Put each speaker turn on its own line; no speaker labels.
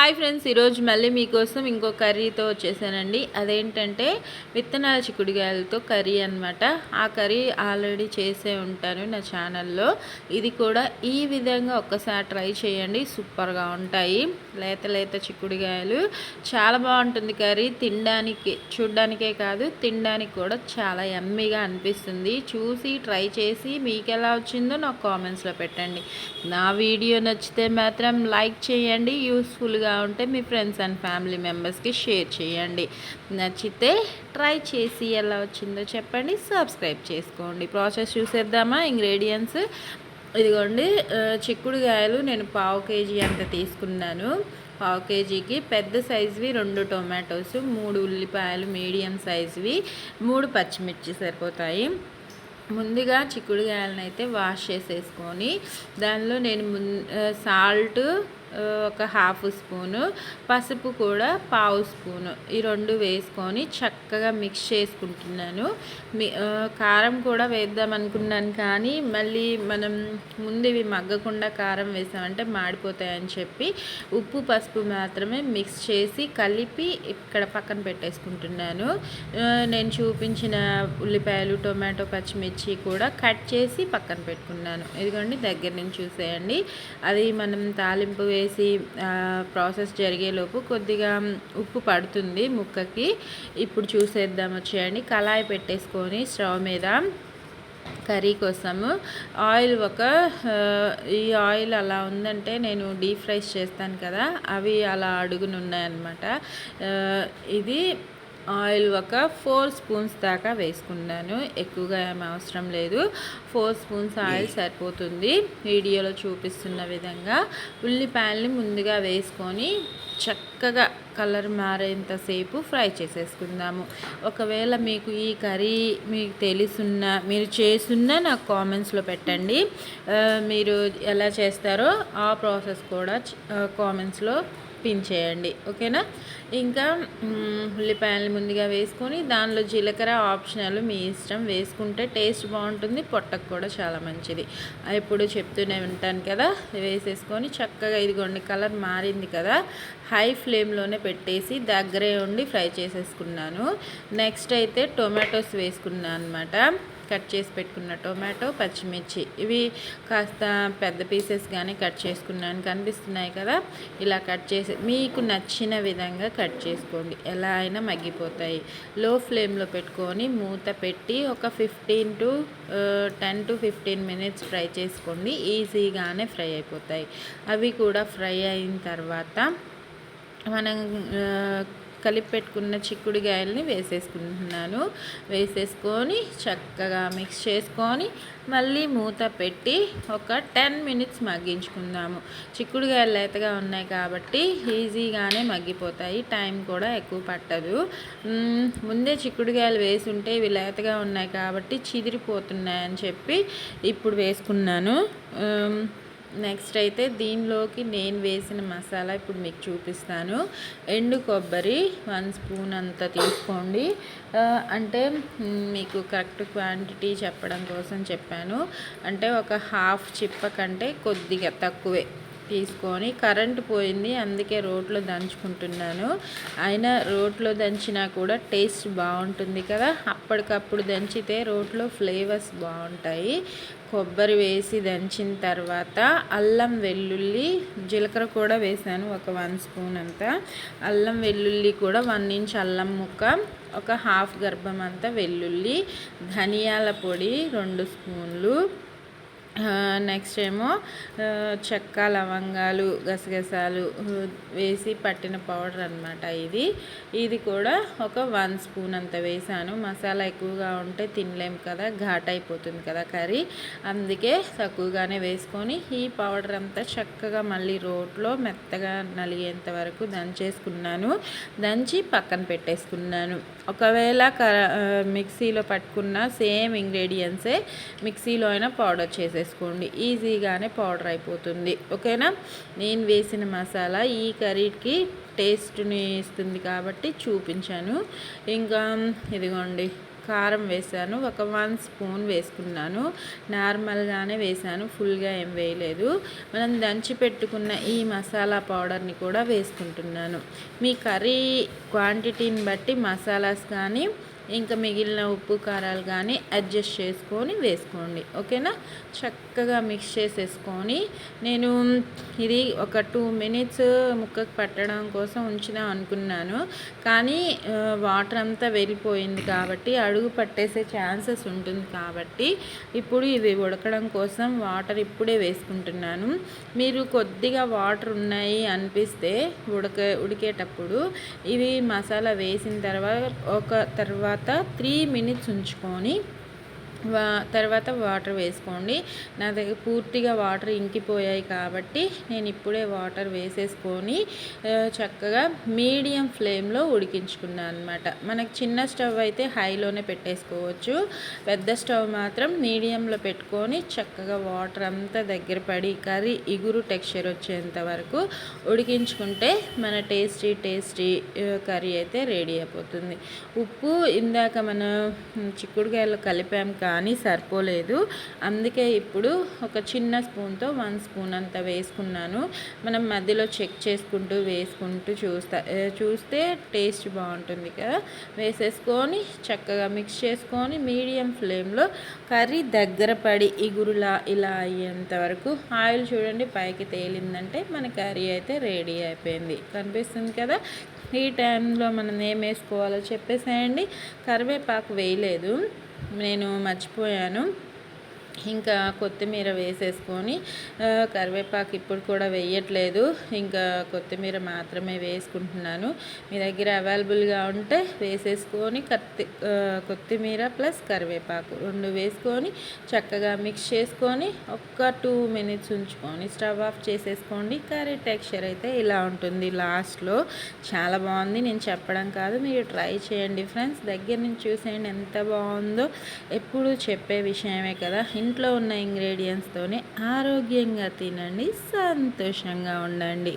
Hi friends, ఈరోజు మళ్ళీ మీకోసం ఇంకో కర్రీతో వచ్చేసానండి. అదేంటంటే విత్తనాల చిక్కుడుగాయలతో కర్రీ అనమాట. ఆ కర్రీ ఆల్రెడీ చేసే ఉంటాను నా ఛానల్లో. ఇది కూడా ఈ విధంగా ఒక్కసారి ట్రై చేయండి, సూపర్గా ఉంటాయి. లేత లేత చిక్కుడుగాయలు చాలా బాగుంటుంది కర్రీ. తినడానికి చూడ్డానికే కాదు, తినడానికి కూడా చాలా యమ్మీగా అనిపిస్తుంది. చూసి ట్రై చేసి మీకు ఎలా వచ్చిందో నాకు కామెంట్స్లో పెట్టండి. నా వీడియో నచ్చితే మాత్రం లైక్ చేయండి, యూస్ఫుల్గా ఉంటే మీ ఫ్రెండ్స్ అండ్ ఫ్యామిలీ మెంబర్స్కి షేర్ చేయండి. నచ్చితే ట్రై చేసి ఎలా వచ్చిందో చెప్పండి, సబ్స్క్రైబ్ చేసుకోండి. ప్రాసెస్ చూసేద్దామా? ఇంగ్రీడియంట్స్ ఇదిగోండి. చిక్కుడుగాయలు నేను 1/2 kg అంత తీసుకున్నాను. 1/2 kgకి పెద్ద సైజువి 2 టొమాటోస్, 3 ఉల్లిపాయలు మీడియం సైజువి, 3 పచ్చిమిర్చి సరిపోతాయి. ముందుగా చిక్కుడుగాయలను అయితే వాష్ చేసేసుకొని దానిలో నేను సాల్ట్ ఒక 1/2 స్పూను, పసుపు కూడా 1/2 స్పూను, ఈ 2 వేసుకొని చక్కగా మిక్స్ చేసుకుంటున్నాను. కారం కూడా వేద్దాం అనుకున్నాను, కానీ మళ్ళీ మనం ముందు ఇవి మగ్గకుండా కారం వేసామంటే మాడిపోతాయని చెప్పి ఉప్పు పసుపు మాత్రమే మిక్స్ చేసి కలిపి ఇక్కడ పక్కన పెట్టేసుకుంటున్నాను. నేను చూపించిన ఉల్లిపాయలు, టొమాటో, పచ్చిమిర్చి కూడా కట్ చేసి పక్కన పెట్టుకున్నాను. ఇదిగోండి, దగ్గర నుంచి చూసేయండి. అది మనం తాలింపు వేసి ప్రాసెస్ జరిగేలోపు కొద్దిగా ఉప్పు పడుతుంది ముక్కకి. ఇప్పుడు చూసేద్దాం వచ్చేయండి. కళాయి పెట్టేసుకొని స్టవ్ మీద కర్రీ కోసము ఆయిల్ ఈ ఆయిల్ అలా ఉందంటే నేను డీప్ ఫ్రైస్ చేస్తాను కదా, అవి అలా అడుగునున్నాయన్నమాట. ఇది ఆయిల్ ఒక 4 స్పూన్స్ దాకా వేసుకున్నాను. ఎక్కువగా ఏం అవసరం లేదు, 4 స్పూన్స్ ఆయిల్ సరిపోతుంది. వీడియోలో చూపిస్తున్న విధంగా ఉల్లిపాయల్ని ముందుగా వేసుకొని చక్కగా కలర్ మారేంతసేపు ఫ్రై చేసేసుకుందాము. ఒకవేళ మీకు ఈ కర్రీ మీకు తెలుసున్నా, మీరు చేసున్నా నాకు కామెంట్స్లో పెట్టండి. మీరు ఎలా చేస్తారో ఆ ప్రాసెస్ కూడా కామెంట్స్లో పిన్ చేయండి, ఓకేనా? ఇంకా ఉల్లిపాయలు ముందుగా వేసుకొని దానిలో జీలకర్ర ఆప్షనల్, మీ ఇష్టం. వేసుకుంటే టేస్ట్ బాగుంటుంది, పొట్టకు కూడా చాలా మంచిది. ఎప్పుడు చెప్తూనే ఉంటాను కదా. వేసేసుకొని చక్కగా ఇదిగోండి, కలర్ మారింది కదా, హై ఫ్లేమ్లోనే పెట్టేసి దగ్గరే ఉండి ఫ్రై చేసేసుకున్నాను. నెక్స్ట్ అయితే టొమాటోస్ వేసుకున్నాను అనమాట. కట్ చేసి పెట్టుకున్న టొమాటో, పచ్చిమిర్చి, ఇవి కాస్త పెద్ద పీసెస్గానే కట్ చేసుకున్నాను, కనిపిస్తున్నాయి కదా. ఇలా కట్ చేసి మీకు నచ్చిన విధంగా కట్ చేసుకోండి, ఎలా అయినా మగ్గిపోతాయి. లో ఫ్లేమ్లో పెట్టుకొని మూత పెట్టి ఒక 10 to 15 మినిట్స్ ఫ్రై చేసుకోండి. ఈజీగానే ఫ్రై అయిపోతాయి. అవి కూడా ఫ్రై అయిన తర్వాత మనం కలిపి పెట్టుకున్న చిక్కుడుగాయలని వేసేసుకుంటున్నాను. వేసేసుకొని చక్కగా మిక్స్ చేసుకొని మళ్ళీ మూత పెట్టి ఒక 10 మినిట్స్ మగ్గించుకుందాము. చిక్కుడుగాయలు లేతగా ఉన్నాయి కాబట్టి ఈజీగానే మగ్గిపోతాయి, టైం కూడా ఎక్కువ పట్టదు. ముందే చిక్కుడుగాయలు వేసి ఉంటే ఇవి లేతగా ఉన్నాయి కాబట్టి చిదిరిపోతున్నాయని చెప్పి ఇప్పుడు వేసుకున్నాను. నెక్స్ట్ అయితే దీనిలోకి నేను వేసిన మసాలా ఇప్పుడు మీకు చూపిస్తాను. ఎండు కొబ్బరి 1 స్పూన్ అంత తీసుకోండి. అంటే మీకు కరెక్ట్ క్వాంటిటీ చెప్పడం కోసం చెప్పాను. అంటే ఒక 1/2 చిప్ప కంటే కొద్దిగా తక్కువే తీసుకొని, కరెంటు పోయింది అందుకే రోట్లో దంచుకుంటున్నాను. అయినా రోట్లో దంచినా కూడా టేస్ట్ బాగుంటుంది కదా, అప్పటికప్పుడు దంచితే రోట్లో ఫ్లేవర్స్ బాగుంటాయి. కొబ్బరి వేసి దంచిన తర్వాత అల్లం, వెల్లుల్లి, జీలకర్ర కూడా వేసాను ఒక 1 స్పూన్ అంతా. అల్లం వెల్లుల్లి కూడా 1 ఇంచ్ అల్లం ముక్క, ఒక 1/2 గర్భం అంతా వెల్లుల్లి, ధనియాల పొడి 2 స్పూన్లు, నెక్స్ట్ ఏమో చెక్క, లవంగాలు, గసగసాలు వేసి పట్టిన పౌడర్ అనమాట. ఇది కూడా ఒక 1 స్పూన్ అంత వేసాను. మసాలా ఎక్కువగా ఉంటే తినలేము కదా, ఘాట్ అయిపోతుంది కదా కర్రీ, అందుకే తక్కువగానే వేసుకొని ఈ పౌడర్ అంతా చక్కగా మళ్ళీ రోట్లో మెత్తగా నలిగేంత వరకు దంచేసుకున్నాను. దంచి పక్కన పెట్టేసుకున్నాను. ఒకవేళ మిక్సీలో పట్టుకున్న సేమ్ ఇంగ్రీడియంట్సే మిక్సీలో అయినా పౌడర్ చేసేసుకోండి, ఈజీగానే పౌడర్ అయిపోతుంది, ఓకేనా? నేను వేసిన మసాలా ఈ కర్రీకి టేస్ట్ని ఇస్తుంది కాబట్టి చూపించాను. ఇంకా ఇదిగోండి, కారం వేసాను, ఒక 1 స్పూన్ వేసుకున్నాను. నార్మల్గానే వేసాను, ఫుల్గా ఏం వేయలేదు. మనం దంచి పెట్టుకున్న ఈ మసాలా పౌడర్ని కూడా వేసుకుంటున్నాను. మీ కర్రీ క్వాంటిటీని బట్టి మసాలాస్ కానీ ఇంకా మిగిలిన ఉప్పు కారాలు కానీ అడ్జస్ట్ చేసుకొని వేసుకోండి. ఓకేనా, చక్కగా మిక్స్ చేసేసుకొని నేను ఇది ఒక 2 మినిట్స్ ముక్కకు పట్టడం కోసం ఉంచుదాం అనుకున్నాను. కానీ వాటర్ అంతా వెళ్ళిపోయింది కాబట్టి అడుగు పట్టేసే ఛాన్సెస్ ఉంటుంది కాబట్టి ఇప్పుడు ఇది ఉడకడం కోసం వాటర్ ఇప్పుడే వేసుకుంటున్నాను. మీరు కొద్దిగా వాటర్ ఉన్నాయి అనిపిస్తే ఉడికేటప్పుడు ఇవి మసాలా వేసిన తర్వాత 3 మినిట్స్ ఉంచుకొని తర్వాత వాటర్ వేసుకోండి. నా దగ్గర పూర్తిగా వాటర్ ఇంకిపోయాయి కాబట్టి నేను ఇప్పుడే వాటర్ వేసేసుకొని చక్కగా మీడియం ఫ్లేమ్లో ఉడికించుకున్నాను అనమాట. మనకు చిన్న స్టవ్ అయితే హైలోనే పెట్టేసుకోవచ్చు, పెద్ద స్టవ్ మాత్రం మీడియంలో పెట్టుకొని చక్కగా వాటర్ అంతా దగ్గర పడి కర్రీ ఇగురు టెక్స్చర్ వచ్చేంత వరకు ఉడికించుకుంటే మన టేస్టీ కర్రీ అయితే రెడీ అయిపోతుంది. ఉప్పు ఇందాక మనం చిక్కుడుకాయలు కలిపాం కానీ సరిపోలేదు, అందుకే ఇప్పుడు ఒక చిన్న స్పూన్తో 1 స్పూన్ అంత వేసుకున్నాను. మనం మధ్యలో చెక్ చేసుకుంటూ వేసుకుంటూ చూస్తే టేస్ట్ బాగుంటుంది కదా. వేసేసుకొని చక్కగా మిక్స్ చేసుకొని మీడియం ఫ్లేమ్లో కర్రీ దగ్గర పడి ఇగురులా ఇలా అయ్యేంత వరకు ఆయిల్ చూడండి పైకి తేలిందంటే మన కర్రీ అయితే రెడీ అయిపోయింది. కనిపిస్తుంది కదా. ఈ టైంలో మనం ఏం వేసుకోవాలో చెప్పేసేయండి. కరివేపాకు వేయలేదు, నేను మర్చిపోయాను. ఇంకా కొత్తిమీర వేసేసుకొని కరివేపాకు ఇప్పుడు కూడా వేయట్లేదు, ఇంకా కొత్తిమీర మాత్రమే వేసుకుంటున్నాను. మీ దగ్గర అవైలబుల్గా ఉంటే వేసేసుకొని కొత్తిమీర ప్లస్ కరివేపాకు 2 వేసుకొని చక్కగా మిక్స్ చేసుకొని ఒక 2 మినిట్స్ ఉంచుకొని స్టవ్ ఆఫ్ చేసేసుకోండి. కర్రీ టెక్స్చర్ అయితే ఇలా ఉంటుంది లాస్ట్లో. చాలా బాగుంది, నేను చెప్పడం కాదు, మీరు ట్రై చేయండి ఫ్రెండ్స్. దగ్గర నుంచి చూసేయండి ఎంత బాగుందో. ఎప్పుడు చెప్పే విషయమే కదా. ఇంట్లో ఉన్న ఇంగ్రీడియంట్స్తోనే ఆరోగ్యంగా తినండి, సంతోషంగా ఉండండి.